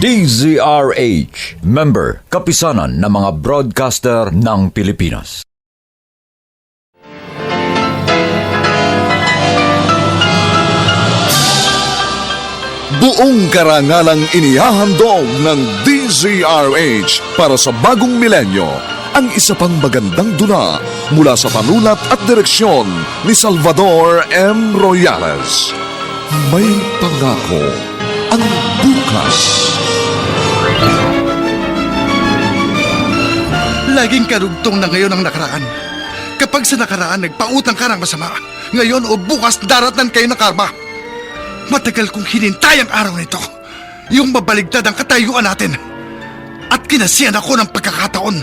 DZRH, member, kapisanan ng mga broadcaster ng Pilipinas. Buong karangalang inihahandog ng DZRH para sa bagong milenyo ang isa pang magandang dula mula sa panulat at direksyon ni Salvador M. Royales. May pangako ang bukas. Laging karugtong na ngayon ang nakaraan. Kapag sa nakaraan nagpautang ka ng masama, ngayon o bukas daratnan kayo ng karma. Matagal kong hinintay ang araw nito. Yung mabaligtad ang katayuan natin. At kinasiyan ako ng pagkakataon.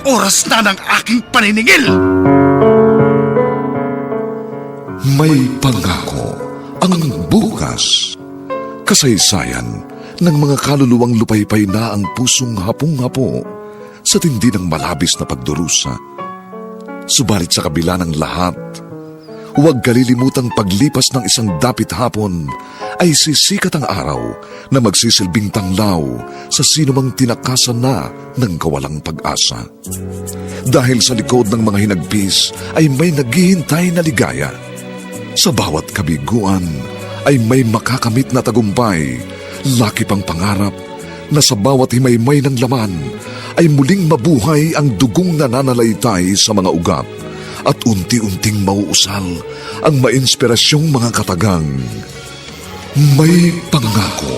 Oras na ng aking paniningil. May pangako ang bukas. Kasaysayan ng mga kaluluwang lupaypay na ang pusong hapong-hapo sa tindi ng malabis na pagdurusa. Subalit sa kabila ng lahat, huwag kalilimutang paglipas ng isang dapit hapon ay sisikat ang araw na magsisilbing tanglaw sa sinumang tinakasan na ng kawalang pag-asa. Dahil sa likod ng mga hinagpis ay may naghihintay na ligaya. Sa bawat kabiguan ay may makakamit na tagumpay, laki pang pangarap na sa bawat himaymay ng laman ay muling mabuhay ang dugong nananalaytay sa mga ugat at unti-unting mauusal ang mainspirasyong mga katagang. May pangako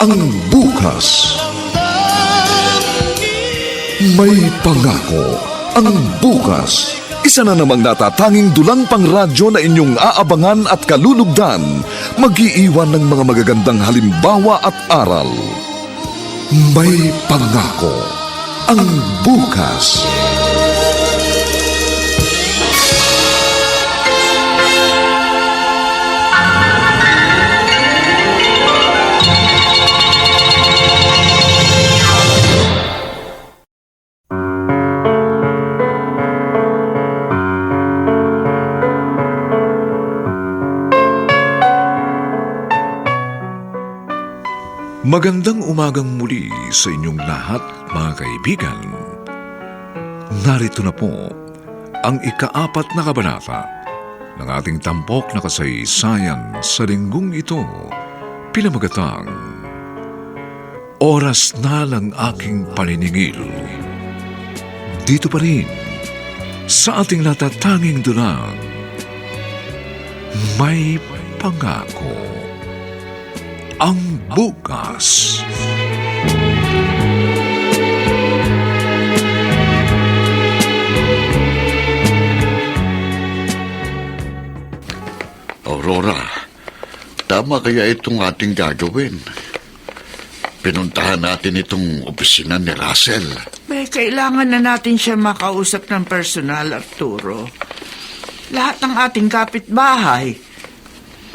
ang bukas. May pangako ang bukas. Isa na namang natatanging dulang pangradyo na inyong aabangan at kalulugdan, mag-iiwan ng mga magagandang halimbawa at aral. May pangako ang bukas. Magandang umagang muli sa inyong lahat, mga kaibigan. Narito na po ang ika-4 na kabanata ng ating tampok na kasaysayan sa linggong ito, pinamagatang Oras na lang aking paniningil. Dito pa rin sa ating natatanging dulang May Pangako ang bukas. Aurora, tama kaya itong ating gagawin? Pinuntahan natin itong opisina ni Russell. Kailangan na natin siya makausap ng personal, Arturo. Lahat ng ating kapitbahay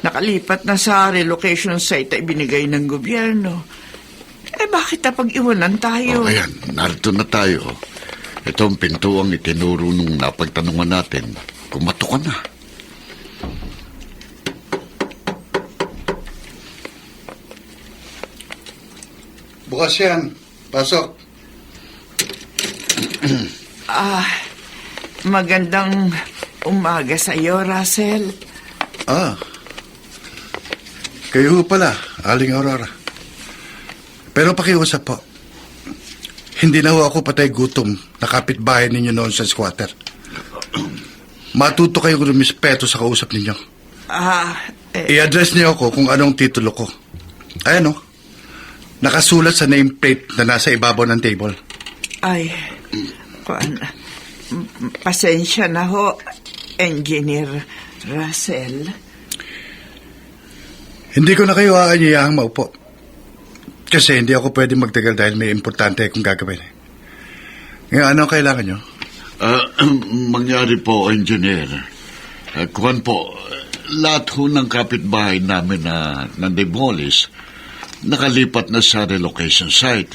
nakalipat na sa relocation site ay binigay ng gobyerno. Bakit napag-iwanan tayo? Ayan, narito na tayo. Ito ang pintuang itinuro nung napagtanungan natin. Kumato ka na. Bukas yan. Pasok. Magandang umaga sa iyo, Russell. Kayo pala, Aling Aurora. Pero pakiusap po. Hindi na ho ako patay gutom na kapitbahay ninyo noon sa squatter. Matuto kayong rumispeto sa kausap ninyo. I-address niyo ako kung anong titulo ko. Ayan o. Nakasulat sa nameplate na nasa ibabaw ng table. Pasensya na ho, Engineer Russell. Hindi ko na kayo aanyayahang maupo. Kasi hindi ako pwede magtagal dahil may importante akong gagawin. Ngayon, ano ang kailangan nyo? Mangyari po, engineer. Kuhan po, lahat ho ng kapitbahay namin na nandemolish, nakalipat na sa relocation site.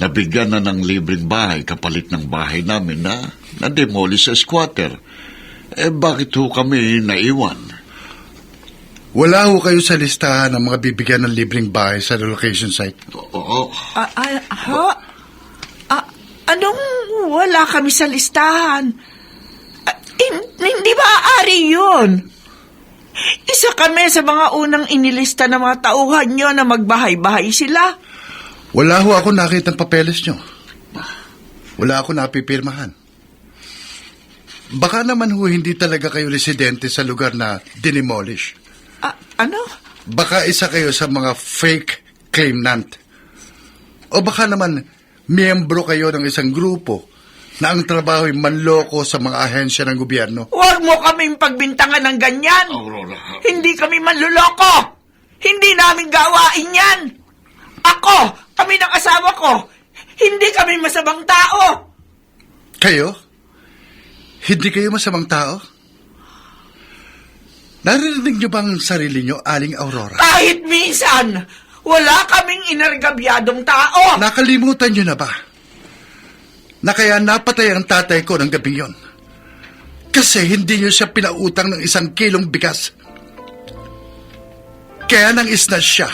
Nabigyan na ng libreng bahay kapalit ng bahay namin na nademolish sa squatter. Bakit ho kami naiwan? Wala ho kayo sa listahan ng mga bibigyan ng libreng bahay sa relocation site. Oo. Anong wala kami sa listahan? Hindi ba ari yun? Isa kami sa mga unang inilista ng mga tauhan nyo na magbahay-bahay sila. Wala ho ako nakitang papeles nyo. Wala ako napipirmahan. Baka naman ho hindi talaga kayo residente sa lugar na dinimolish. Ano? Baka isa kayo sa mga fake claimant. O baka naman miyembro kayo ng isang grupo na ang trabaho ay manloko sa mga ahensya ng gobyerno. Huwag mo kaming pagbintangan ng ganyan. Aurora. Hindi kami manluloko. Hindi namin gawain yan. Kami ng asawa ko, hindi kami masamang tao. Kayo? Hindi kayo masamang tao? Narinig niyo bang sarili niyo, Aling Aurora? Kahit minsan, wala kaming inargabyadong tao. Nakalimutan niyo na ba? Na kaya napatay ang tatay ko ng gabing yon. Kasi hindi niyo siya pinautang ng 1 kilong bigas. Kaya nang isna siya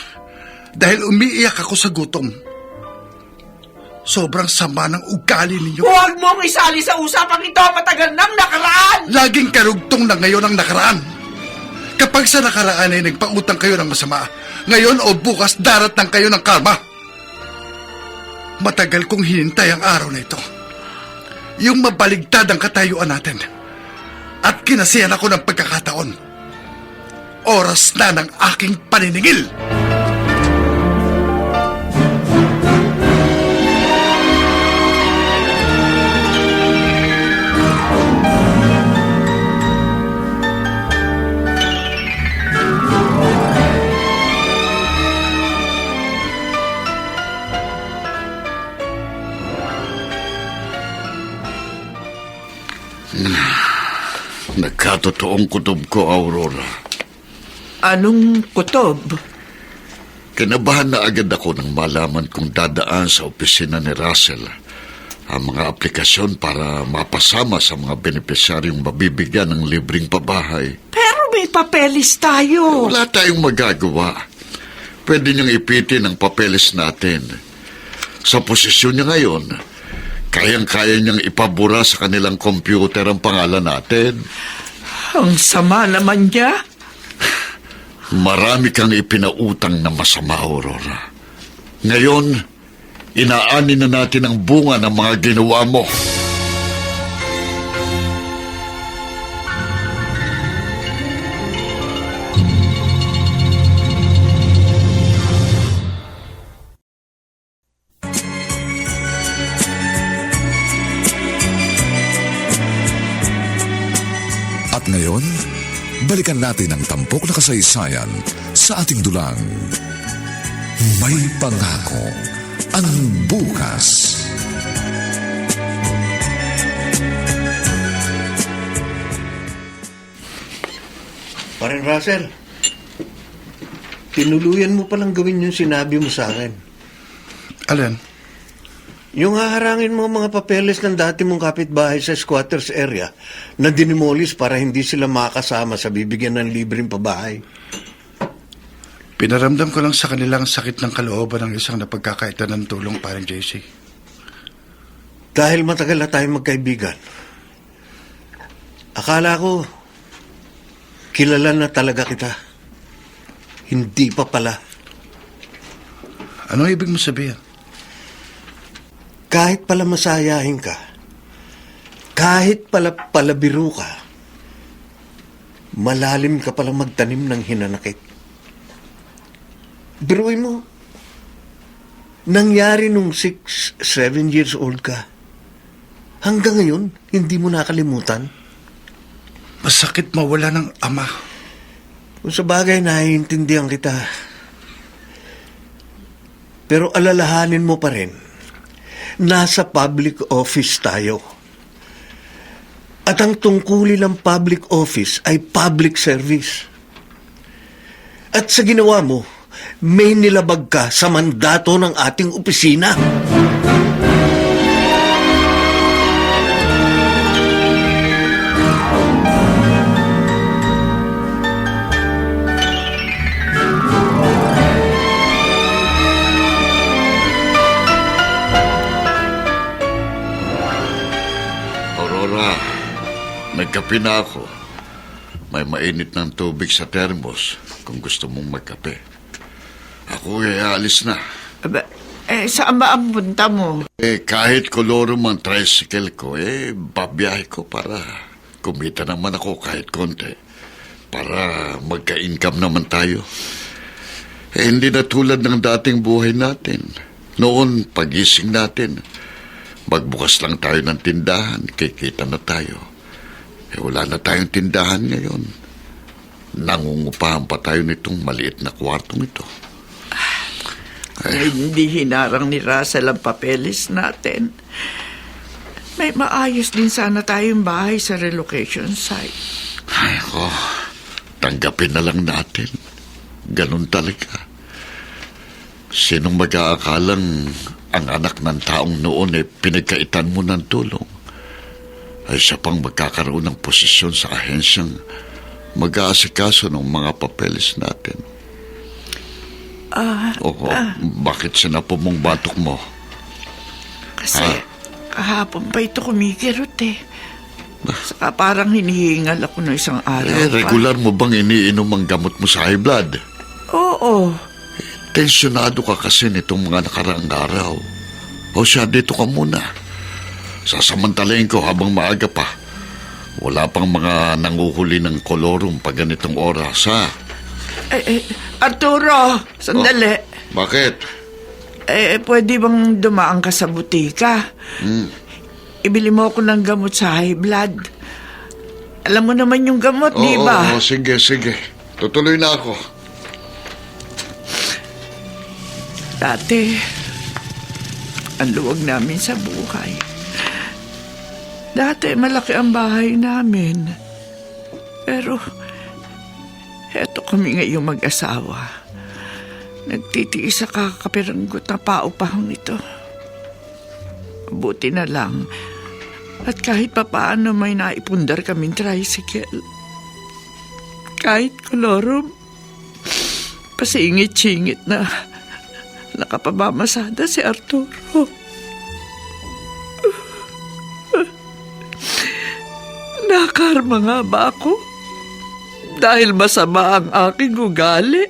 dahil umiiyak ako sa gutom. Sobrang sama ng ugali ninyo. Huwag mong isali sa usapang ito, matagal nang nakaraan. Laging karugtong na ngayon ang nakaraan. Kapag sa nakaraan ay nagpautang kayo ng masama, ngayon o bukas daratnan kayo ng karma. Matagal kong hinintay ang araw na ito. Yung mabaligtad ang katayuan natin. At kinasiyan ako ng pagkakataon. Oras na ng aking paniningil. Nagkatotoong kutob ko, Aurora. Anong kutob? Kinabahan na agad ako nang malaman kong dadaan sa opisina ni Russell ang mga aplikasyon para mapasama sa mga benepisyaryong mabibigyan ng libreng pabahay. Pero may papeles tayo. Wala tayong magagawa. Pwede niyang ipitin ang papeles natin. Sa posisyon niya ngayon, kayang-kaya niyang ipabura sa kanilang computer ang pangalan natin. Ang sama naman niya. Marami kang ipinautang na masama, Aurora. Ngayon, inaani na natin ang bunga ng mga ginawa mo. At ngayon, balikan natin ang tampok na kasaysayan sa ating dulang. May pangako ang bukas. Paren Russell, tinuluyan mo palang gawin yung sinabi mo sa akin. Alin? Yung haharangin mo mga papeles ng dati mong kapitbahay sa squatters area na dinimolis para hindi sila makasama sa bibigyan ng libreng pabahay. Pinaramdam ko lang sa kanilang sakit ng kalooban ng isang napagkakaitan ng tulong, parang JC. Dahil matagal na tayong magkaibigan, akala ko kilala na talaga kita. Hindi pa pala. Ano ibig mo sabihin? Kahit pala masayahin ka, kahit pala palabiro ka, malalim ka pala magtanim ng hinanakit. Biruin mo, nangyari nung 6, 7 years old ka. Hanggang ngayon, hindi mo nakalimutan. Masakit mawala ng ama. Kung sa bagay, naiintindihan kita. Pero alalahanin mo pa rin, nasa public office tayo. At ang tungkulin ng public office ay public service. At sa ginawa mo, may nilabag ka sa mandato ng ating opisina. magkape na ako. May mainit ng tubig sa termos kung gusto mong magkape. Ako alis na. Aba, saan ba ang punta mo? Kahit kolorum ang tricycle ko, babiyahe ko para kumita naman ako kahit konti. Para magka-income naman tayo. Hindi na tulad ng dating buhay natin. Noon, pagising natin, magbukas lang tayo ng tindahan, kikita na tayo. Wala na tayong tindahan ngayon. Nangungupahan pa tayo nitong maliit na kwartong ito. Hindi hinarang ni Russell ang papeles natin. May maayos din sana tayong bahay sa relocation site. Ay ko, tanggapin na lang natin. Ganun talaga. Sinong mag-aakalang ang anak ng taong noon pinagkaitan mo ng tulong? Ay siya pang magkakaroon ng posisyon sa ahensyang mag-aasikaso ng mga papeles natin. Bakit sinapon mong batok mo? Kasi kahapon pa ito kumikirot Saka parang hinihingal ako ng isang araw pa. Regular mo bang iniinom ang gamot mo sa high blood? Oo. Tensyonado ka kasi nitong mga nakaraang araw. O siya, dito ka muna. Sasamantalayin ko habang maaga pa. Wala pang mga nanguhuli ng kolorum pag ganitong oras, ha? Arturo, sandali. Bakit? Pwede bang dumaan ka sa butika? Ibili mo ako ng gamot sa high blood. Alam mo naman yung gamot, di ba? Oo, sige. Tutuloy na ako. Dati, ang luwag namin sa buhay. Dati, malaki ang bahay namin. Pero, eto kami ngayong mag-asawa. Nagtitiis sa kakapiranggot na paupahang ito. Buti na lang. At kahit papaano may naipundar kaming tricycle. Kahit kolorum, pasingit-singit na nakapabamasada si Arturo. Nakarma nga ba ako? Dahil masama ang aking ugali?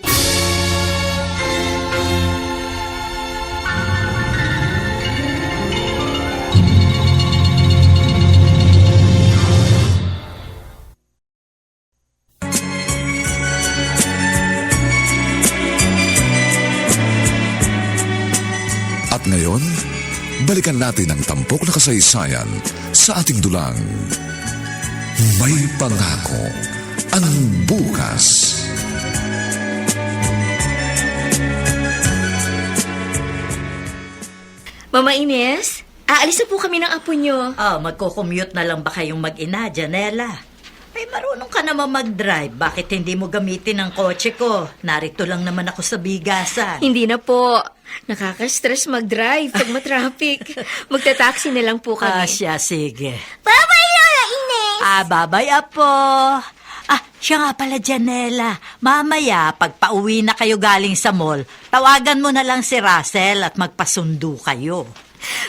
At ngayon, balikan natin ang tampok na kasaysayan sa ating dulang. May pangako ang bukas. Mama Ines, aalis na po kami ng apo nyo. Magko-commute na lang ba kayong mag-ina, Janela? Ay, marunong ka naman mag-drive. Bakit hindi mo gamitin ang kotse ko? Narito lang naman ako sa bigasan. Hindi na po. Nakaka-stress mag-drive pag matraffic. Magta-taxi na lang po kami. Siya, sige. Bye-bye, Lola Ines! Babay, Apo. Siya nga pala, Janela. Mamaya, pag pauwi na kayo galing sa mall, tawagan mo na lang si Russell at magpasundo kayo.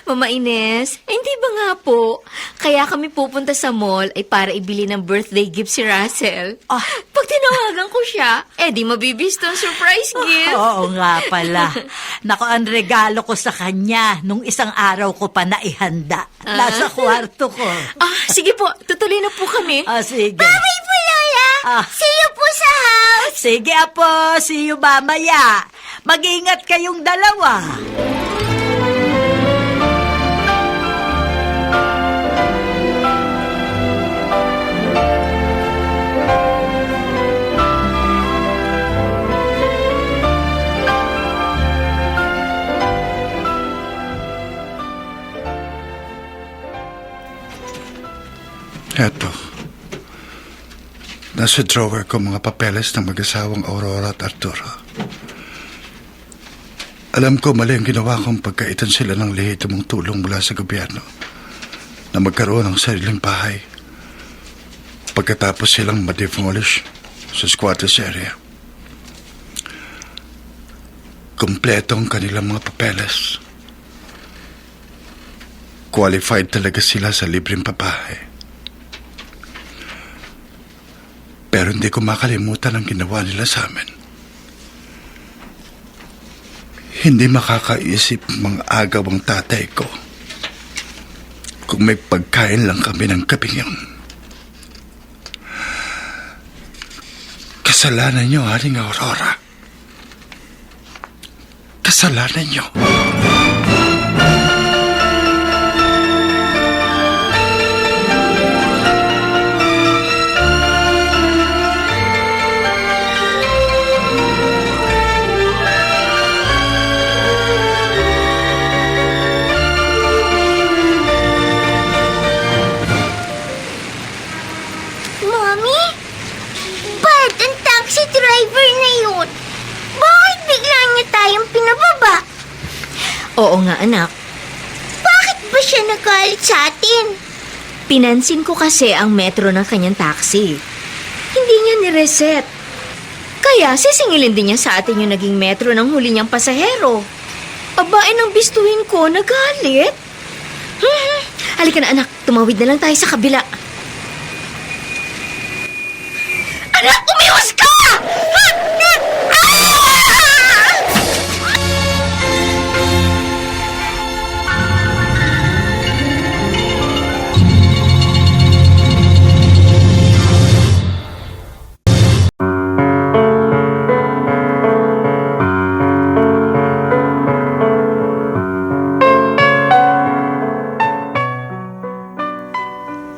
Mama Ines, hindi ba nga po, kaya kami pupunta sa mall ay para ibili ng birthday gift si Russell. Pag tinawagan ko siya, di mabibisto ang surprise gift. Oo nga pala. Naku, ang regalo ko sa kanya nung isang araw ko pa naihanda. Nasa kwarto ko. Sige po, tutuloy na po kami. Sige. Bye po, Lola! See you po sa house! Sige, Apo. See you mamaya. Mag-ingat kayong dalawa. Eto. Nasa drawer ko mga papeles ng mag-asawang Aurora at Arturo. Alam ko mali ang ginawa kong pagkaitan sila ng lehitimong tulong mula sa gobyerno na magkaroon ng sariling bahay pagkatapos silang ma-demolish sa squatters area. Kompleto ang kanilang mga papeles. Qualified talaga sila sa libreng pabahay. Pero hindi ko makalimutan ang ginawa nila sa amin. Hindi makakaisip mga agaw ang tatay ko kung may pagkain lang kami ng gabing yun. Kasalanan niyo, Aling Aurora. Kasalanan niyo. Mommy? Ba't ang taxi driver na yun? Bakit bigla niya tayong pinababa? Oo nga, anak. Bakit ba siya nagalit sa atin? Pinansin ko kasi ang metro ng kanyang taxi. Hindi niya nireset. Kaya sisingilin din niya sa atin yung naging metro ng huli niyang pasahero. Abae nang bistuhin ko, nagalit. Halika na, anak. Tumawid na lang tayo sa kabila. Anak, umiwas ka!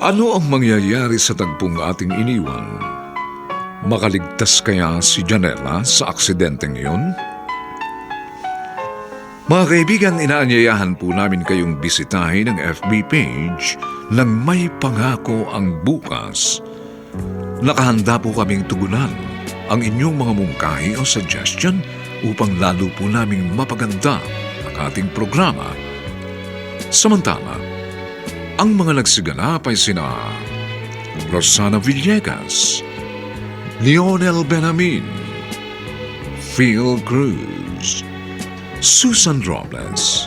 Ano ang mangyayari sa tagpong ating iniwan? Makaligtas kaya si Janela sa aksidenteng iyon? Mga kaibigan, inaanyayahan po namin kayong bisitahin ang FB page ng May Pangako ang Bukas. Nakahanda po kaming tugunan ang inyong mga mungkahi o suggestion upang lalo po naming mapaganda ang ating programa. Samantala, ang mga nagsiganap ay sina Rosana Villegas, Lionel Benamin, Phil Cruz, Susan Robles,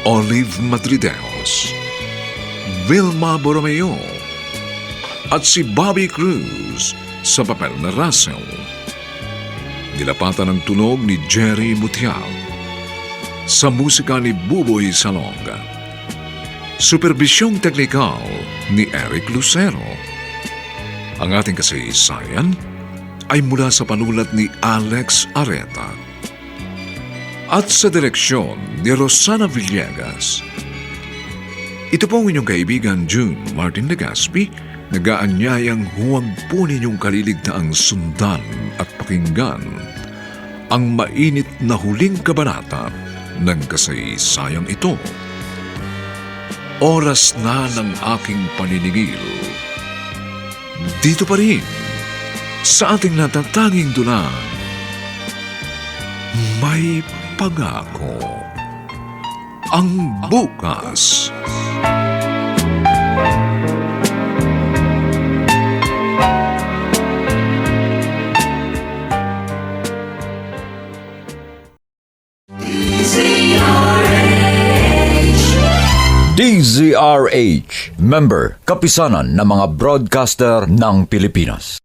Olive Madrideos, Vilma Borromeo, at si Bobby Cruz sa papel na Russell. Nilapatan ang tunog ni Jerry Mutial, sa musika ni Buboy Salonga. Superbisyong teknikal ni Eric Lucero. Ang ating kasaysayan ay mula sa panulat ni Alex Areta at sa direksyon ni Rosana Villegas. Ito po ang inyong kaibigan June Martin Legaspi, nag-aanyayang huwag po ninyong kaliligtaang sundan at pakinggan ang mainit na huling kabanata ng kasaysayang ito. Oras na ng aking paninigil. Dito pa rin, sa ating natatanging dula, May Pangako ang Bukas. DZRH, member, kapisanan ng mga broadcaster ng Pilipinas.